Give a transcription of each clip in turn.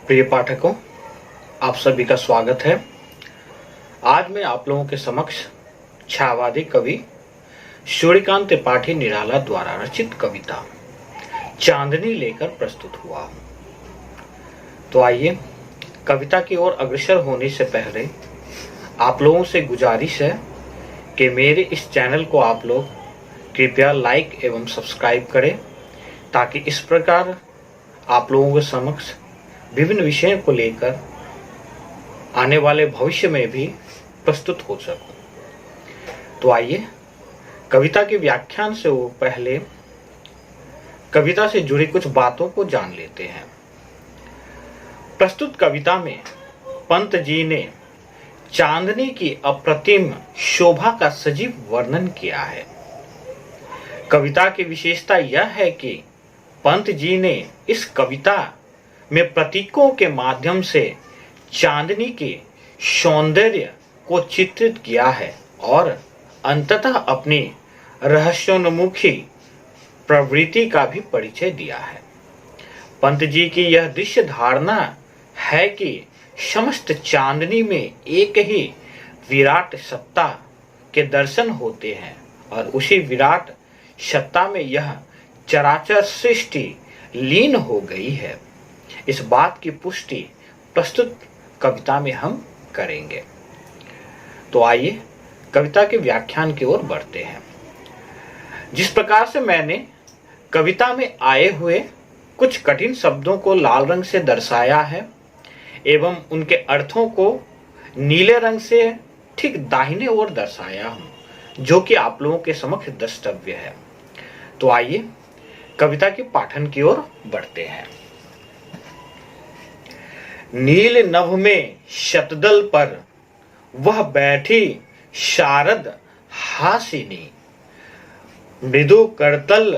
प्रिय पाठकों, आप सभी का स्वागत है। आज मैं आप लोगों के समक्ष छायावादी कवि सूर्यकांत त्रिपाठी निराला द्वारा रचित कविता चांदनी लेकर प्रस्तुत हुआ हूं। तो आइए कविता की ओर अग्रसर होने से पहले आप लोगों से गुजारिश है कि मेरे इस चैनल को आप लोग कृपया लाइक एवं सब्सक्राइब करें, ताकि इस प्रकार आप लोगों के समक्ष विभिन्न विषयों को लेकर आने वाले भविष्य में भी प्रस्तुत हो सकूं। तो आइए कविता के व्याख्यान से पहले कविता से जुड़ी कुछ बातों को जान लेते हैं। प्रस्तुत कविता में पंत जी ने चांदनी की अप्रतिम शोभा का सजीव वर्णन किया है। कविता की विशेषता यह है कि पंत जी ने इस कविता में प्रतीकों के माध्यम से चांदनी के सौंदर्य को चित्रित किया है और अंततः अपनी रहस्योन्मुखी प्रवृत्ति का भी परिचय दिया है। पंत जी की यह दृश्य धारणा है कि समस्त चांदनी में एक ही विराट सत्ता के दर्शन होते हैं और उसी विराट सत्ता में यह चराचर सृष्टि लीन हो गई है। इस बात की पुष्टि प्रस्तुत कविता में हम करेंगे। तो आइए कविता के व्याख्यान की ओर बढ़ते हैं। जिस प्रकार से मैंने कविता में आए हुए कुछ कठिन शब्दों को लाल रंग से दर्शाया है एवं उनके अर्थों को नीले रंग से ठीक दाहिने ओर दर्शाया हूं, जो कि आप लोगों के समक्ष द्रष्टव्य है। तो आइए कविता के पाठन की ओर बढ़ते हैं। नील नभ में शतदल पर वह बैठी शारद हासिनी, मृदु करतल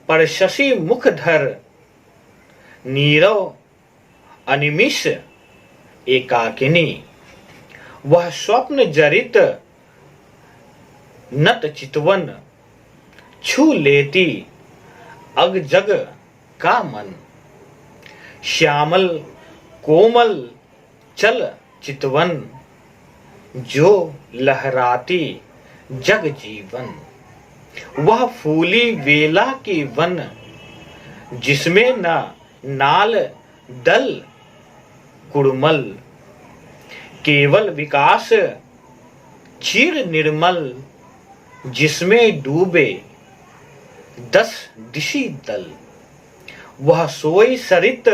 पर शशि मुख धर, नीरव अनिमिष एकाकिनी, वह स्वप्न जरित नत चितवन, छू लेती अग जग का मन, श्यामल कोमल चल चितवन, जो लहराती जग जीवन, वह फूली वेला की वन, जिसमें न नाल दल कुड़मल, केवल विकास चिर निर्मल, जिसमें डूबे 10 दिशि दल, वह सोई सरित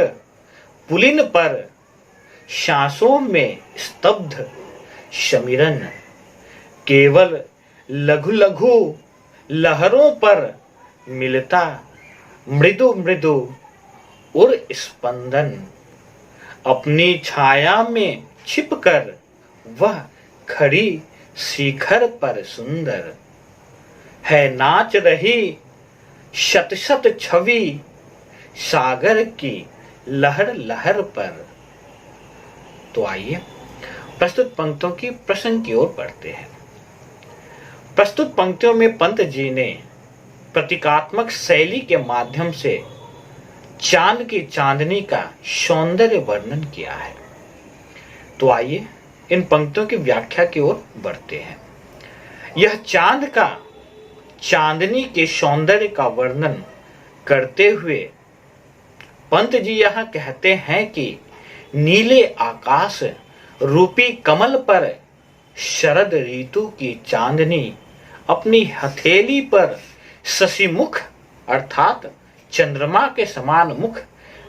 पुलिन पर, सांसों में स्तब्ध शमिरन, केवल लघु लघु लहरों पर मिलता मृदु मृदु उर स्पंदन, अपनी छाया में छिपकर वह खड़ी शिखर पर सुंदर है, नाच रही शत शत छवि सागर की लहर लहर पर। तो आइए प्रस्तुत पंक्तियों की प्रसंग की ओर बढ़ते हैं। प्रस्तुत पंक्तियों में पंत जी ने प्रतीकात्मक शैली के माध्यम से चांद की चांदनी का सौंदर्य वर्णन किया है। तो आइए इन पंक्तियों की व्याख्या की ओर बढ़ते हैं। यह चांद का चांदनी के सौंदर्य का वर्णन करते हुए पंत जी यह कहते हैं कि नीले आकाश रूपी कमल पर शरद ऋतु की चांदनी अपनी हथेली पर शशिमुख अर्थात चंद्रमा के समान मुख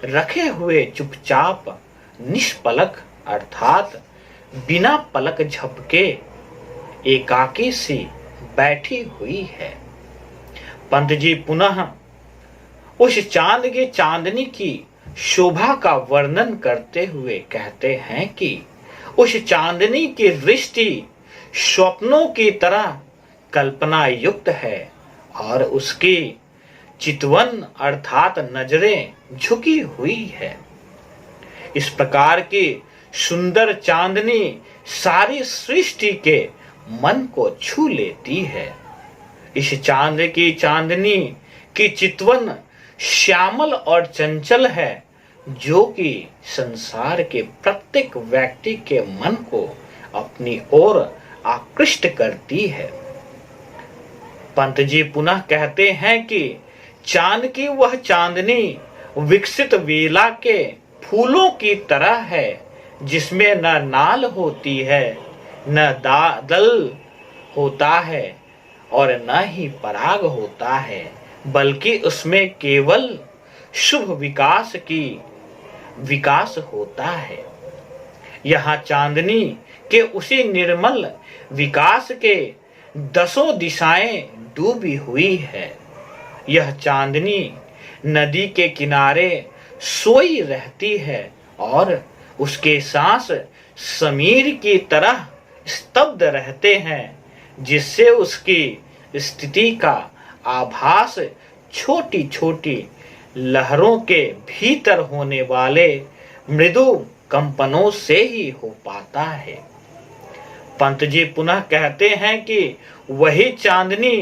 रखे हुए चुपचाप निष्पलक अर्थात बिना पलक झपके एकाकी सी बैठी हुई है। पंत जी पुनः उस चांद के चांदनी की शोभा का वर्णन करते हुए कहते हैं कि उस चांदनी की दृष्टि स्वप्नों की तरह कल्पना युक्त है और उसकी चितवन अर्थात नजरें झुकी हुई है। इस प्रकार की सुंदर चांदनी सारी सृष्टि के मन को छू लेती है। इस चांद की चांदनी की चितवन श्यामल और चंचल है, जो कि संसार के प्रत्येक व्यक्ति के मन को अपनी ओर आकृष्ट करती है। पंत जी पुनः कहते हैं कि चांद की वह चांदनी विकसित वेला के फूलों की तरह है, जिसमें न नाल होती है, न दल होता है और न ही पराग होता है, बल्कि उसमें केवल शुभ विकास होता है। यहाँ चांदनी के उसी निर्मल विकास के 10 दिशाएं डूबी हुई है। यह चांदनी नदी के किनारे सोई रहती है और उसके सांस समीर की तरह स्तब्ध रहते हैं, जिससे उसकी स्थिति का आभास छोटी छोटी लहरों के भीतर होने वाले मृदु कंपनों से ही हो पाता है। पंत जी पुनः कहते हैं कि वही चांदनी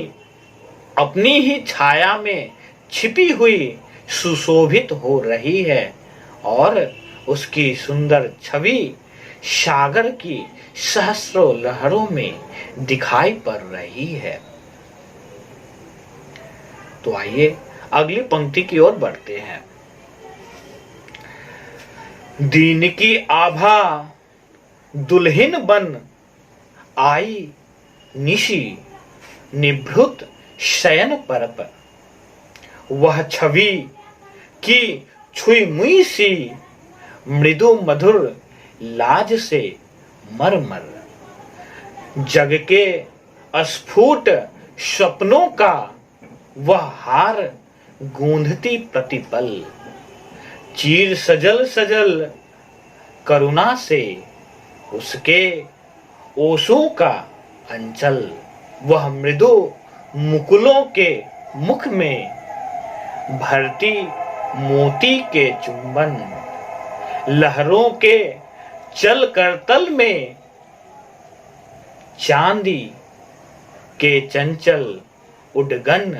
अपनी ही छाया में छिपी हुई सुशोभित हो रही है और उसकी सुंदर छवि सागर की सहस्रों लहरों में दिखाई पड़ रही है। तो आइए अगली पंक्ति की ओर बढ़ते हैं। दीन की आभा दुल्हन बन आई निशी निभृत शयन परप, वह छवि की छुई मुई सी मृदु मधुर लाज से मरमर, जग के अस्फुट स्वप्नों का वह हार गूंधती प्रतिपल, चीर सजल सजल करुणा से उसके ओशों का अंचल, वह मृदु मुकुलों के मुख में भरती मोती के चुंबन, लहरों के चल करतल में चांदी के चंचल उडगन,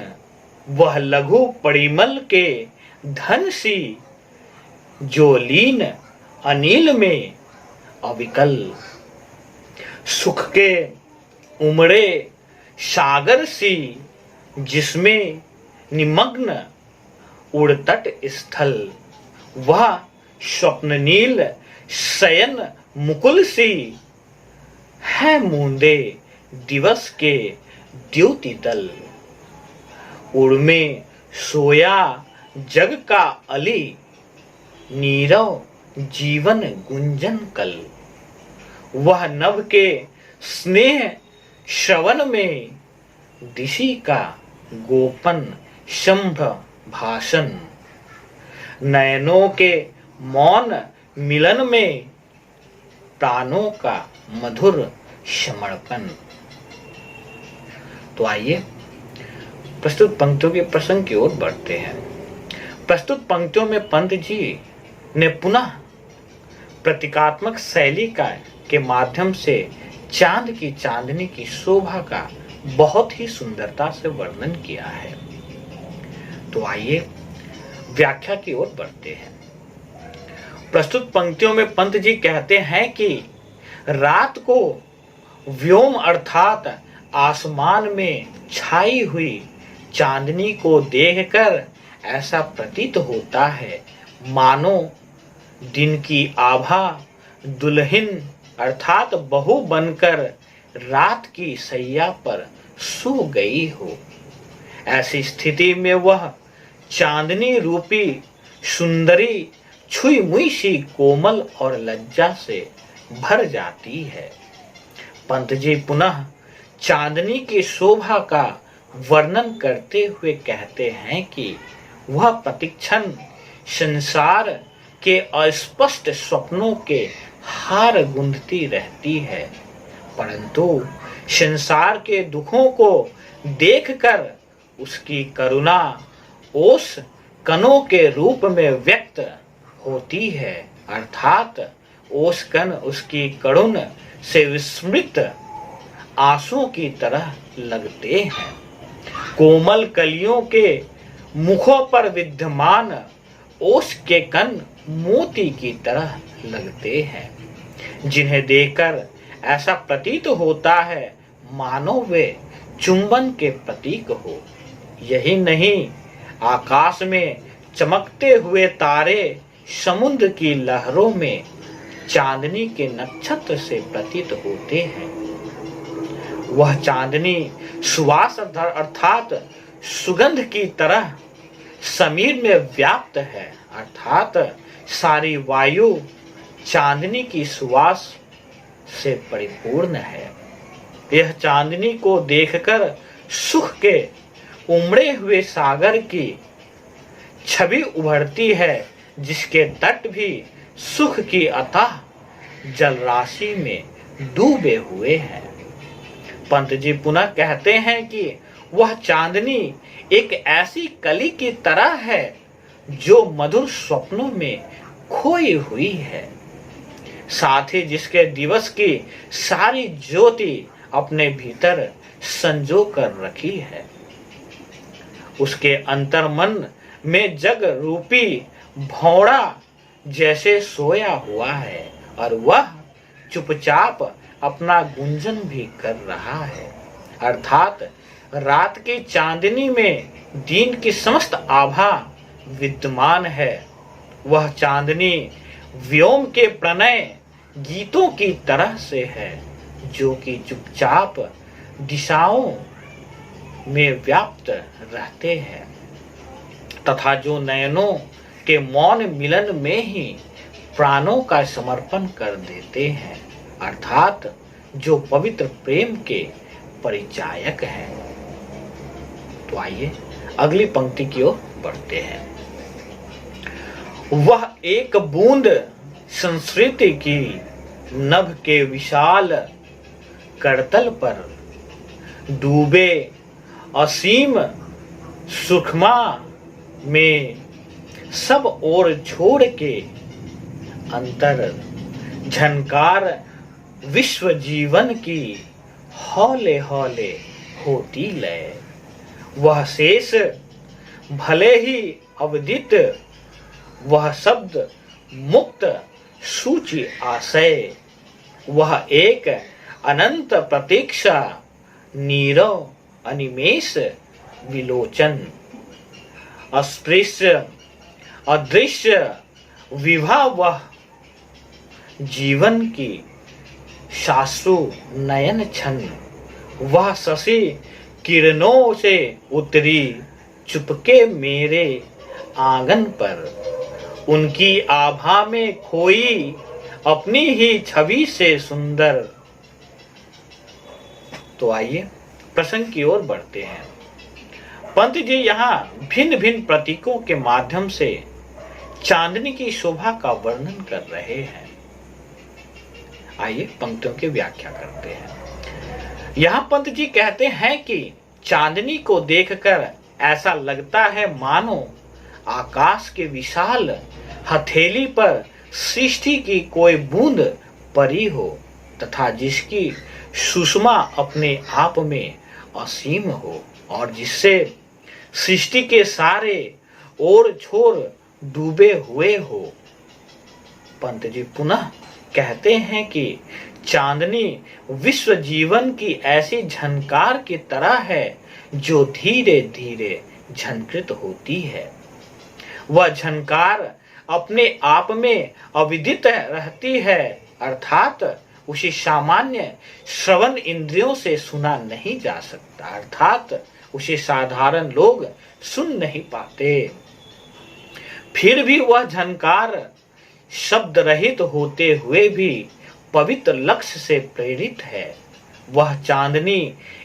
वह लघु परिमल के धन सी जो लीन अनिल में अविकल, सुख के उमड़े सागर सी जिसमें निमग्न उड़तट स्थल, वह स्वप्ननील शयन मुकुल सी है मूंदे दिवस के द्युति तल, उड़मे सोया जग का अली नीरव जीवन गुंजन कल, वह नभ के स्नेह श्रवण में दिशी का गोपन शंभ भाषण, नयनों के मौन मिलन में प्राणों का मधुर समर्पण। तो आइए प्रस्तुत पंक्तियों के प्रसंग की ओर बढ़ते हैं। प्रस्तुत पंक्तियों में पंत जी ने पुनः प्रतीकात्मक शैली के माध्यम से चांद की चांदनी की शोभा का बहुत ही सुंदरता से वर्णन किया है। तो आइए व्याख्या की ओर बढ़ते हैं। प्रस्तुत पंक्तियों में पंत जी कहते हैं कि रात को व्योम अर्थात आसमान में छाई हुई चांदनी को देखकर ऐसा प्रतीत होता है मानो दिन की आभा दुल्हन अर्थात बहू बनकर रात की सैया पर सो गई हो। ऐसी स्थिति में वह चांदनी रूपी सुंदरी छुई मुई सी कोमल और लज्जा से भर जाती है। पंत जी पुनः चांदनी की शोभा का वर्णन करते हुए कहते हैं कि वह प्रतिक्षण संसार के अस्पष्ट स्वप्नों के हार गूंथती रहती है, परंतु संसार के दुखों को देखकर उसकी करुणा ओस कणों के रूप में व्यक्त होती है, अर्थात ओस कण उसकी करुण से विस्मृत आंसुओं की तरह लगते हैं। कोमल कलियों के मुखों पर विद्यमान ओस के कण मोती की तरह लगते हैं, जिन्हें देखकर ऐसा प्रतीत होता है मानो वे चुंबन के प्रतीक हो। यही नहीं, आकाश में चमकते हुए तारे समुद्र की लहरों में चांदनी के नक्षत्र से प्रतीत होते हैं। वह चांदनी सुवास अर्थात सुगंध की तरह समीर में व्याप्त है, अर्थात सारी वायु चांदनी की सुवास से परिपूर्ण है। यह चांदनी को देखकर सुख के उमड़े हुए सागर की छवि उभरती है, जिसके तट भी सुख की अथाह जलराशि में डूबे हुए हैं। पंत जी पुनः कहते हैं कि वह चांदनी एक ऐसी कली की तरह है जो मधुर स्वप्नों में खोई हुई है, साथ ही जिसके दिवस की सारी ज्योति अपने भीतर संजो कर रखी है। उसके अंतर्मन में जग रूपी भौड़ा जैसे सोया हुआ है और वह चुपचाप अपना गुंजन भी कर रहा है, अर्थात रात की चांदनी में दिन की समस्त आभा विद्यमान है। वह चांदनी व्योम के प्रणय गीतों की तरह से है, जो कि चुपचाप दिशाओं में व्याप्त रहते हैं तथा जो नयनों के मौन मिलन में ही प्राणों का समर्पण कर देते हैं, अर्थात जो पवित्र प्रेम के परिचायक हैं। तो आइए अगली पंक्ति की ओर बढ़ते हैं। वह एक बूंद संस्कृति की नभ के विशाल करतल पर डूबे असीम सुखमा में सब ओर छोड़ के अंतर झनकार विश्व जीवन की हौले हौले होती लय। वह शेष भले ही अवदित, वह शब्द मुक्त सूची आशय, वह एक अनंत प्रतीक्षा नीरव अनिमेष विलोचन, अस्पृश्य अदृश्य विभा, वह जीवन की सासु नयन छन, वह शशि किरणों से उतरी चुपके मेरे आंगन पर, उनकी आभा में खोई अपनी ही छवि से सुंदर। तो आइए प्रसंग की ओर बढ़ते हैं। पंत जी यहाँ भिन्न भिन्न प्रतीकों के माध्यम से चांदनी की शोभा का वर्णन कर रहे हैं। आइए पंक्तियों की व्याख्या करते हैं। यहाँ पंत जी कहते हैं कि चांदनी को देखकर ऐसा लगता है मानो आकाश के विशाल हथेली पर सृष्टि की कोई बूंद पड़ी हो तथा जिसकी सुषमा अपने आप में असीम हो और जिससे सृष्टि के सारे ओर छोर डूबे हुए हो। पंत जी पुनः कहते हैं कि चांदनी विश्व जीवन की ऐसी झनकार की तरह है जो धीरे धीरे झनकृत होती है। वह झनकार अपने आप में अविदित रहती है, अर्थात उसे सामान्य श्रवण इंद्रियों से सुना नहीं जा सकता, अर्थात उसे साधारण लोग सुन नहीं पाते। फिर भी वह झनकार शब्द रहित होते हुए भी पवित्र लक्ष्य से प्रेरित है। वह चांदनी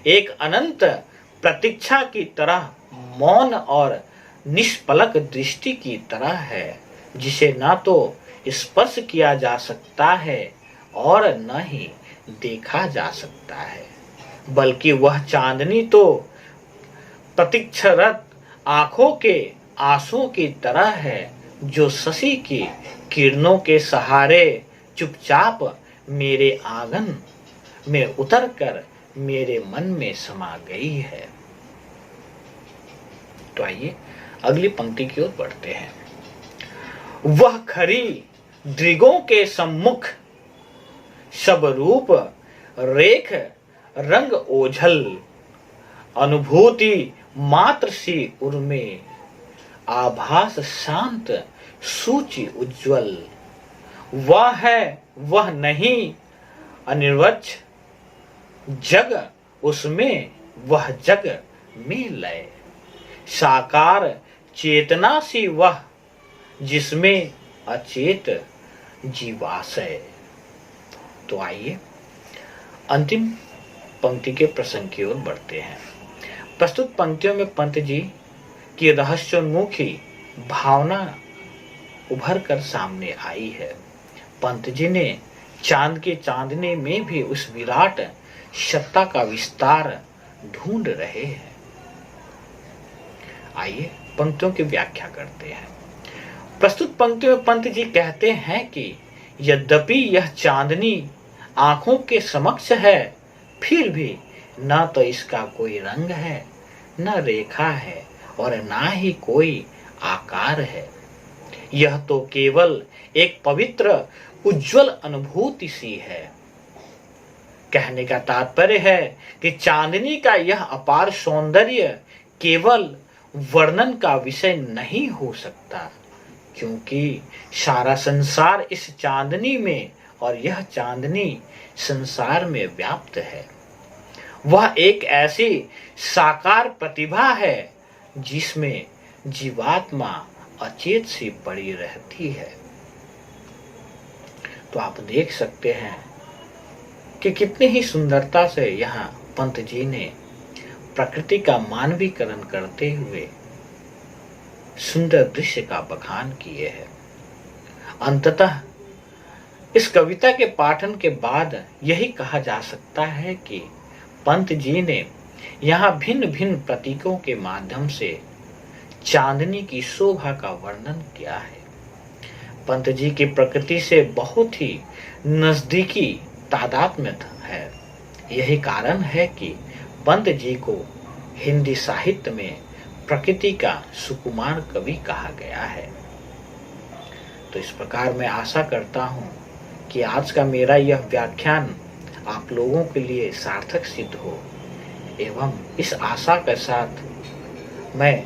एक अनंत प्रतीक्षा की तरह मौन और निष्पलक दृष्टि की तरह है, जिसे न तो स्पर्श किया जा सकता है और न ही देखा जा सकता है, बल्कि वह चांदनी तो प्रतीक्षारत आंखों के आंसुओं की तरह है जो शशि की किरणों के सहारे चुपचाप मेरे आंगन में उतरकर मेरे मन में समा गई है। तो आइए अगली पंक्ति की ओर बढ़ते हैं। वह खरी दृगों के सम्मुख, सब रूप रेख रंग ओझल, अनुभूति मात्र सी उर्मे, आभास शांत सूचि उज्ज्वल। वह है वह नहीं अनिर्वच जग, उसमें वह जग में लय, साकार चेतना सी वह, जिसमें अचेत जीवाशय। तो आइए अंतिम पंक्ति के प्रसंग की ओर बढ़ते हैं। प्रस्तुत पंक्तियों में पंत जी की रहस्योन्मुखी भावना उभर कर सामने आई है। पंत जी ने चांद के चांदने में भी उस विराट सत्ता का विस्तार ढूंढ रहे हैं। आइए पंक्तियों की व्याख्या करते हैं। प्रस्तुत पंक्तियों में पंत जी कहते हैं कि यद्यपि यह चांदनी आंखों के समक्ष है, फिर भी न तो इसका कोई रंग है, न रेखा है, और ना ही कोई आकार है। यह तो केवल एक पवित्र उज्जवल अनुभूति सी है। कहने का तात्पर्य है कि चांदनी का यह अपार सौंदर्य केवल वर्णन का विषय नहीं हो सकता, क्योंकि सारा संसार इस चांदनी में और यह चांदनी संसार में व्याप्त है। वह एक ऐसी साकार प्रतिभा है जिसमें जीवात्मा अचेत सी पड़ी रहती है। तो आप देख सकते हैं कि कितनी ही सुंदरता से यहाँ पंत जी ने प्रकृति का मानवीकरण करते हुए सुंदर दृश्य का बखान किए हैं। अंततः इस कविता के पाठन के बाद यही कहा जा सकता है कि पंत जी ने यहाँ भिन्न भिन्न प्रतीकों के माध्यम से चांदनी की शोभा का वर्णन किया है। पंत जी की प्रकृति से बहुत ही नजदीकी तादात्म्य है। यही कारण है कि पंत जी को हिंदी साहित्य में प्रकृति का सुकुमार कवि कहा गया है। तो इस प्रकार मैं आशा करता हूँ कि आज का मेरा यह व्याख्यान आप लोगों के लिए सार्थक सिद्ध हो, एवं इस आशा के साथ मैं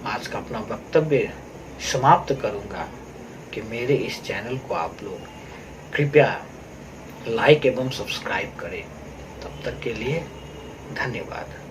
आज का अपना वक्तव्य समाप्त करूंगा कि मेरे इस चैनल को आप लोग कृपया लाइक एवं सब्सक्राइब करें। तब तक के लिए धन्यवाद।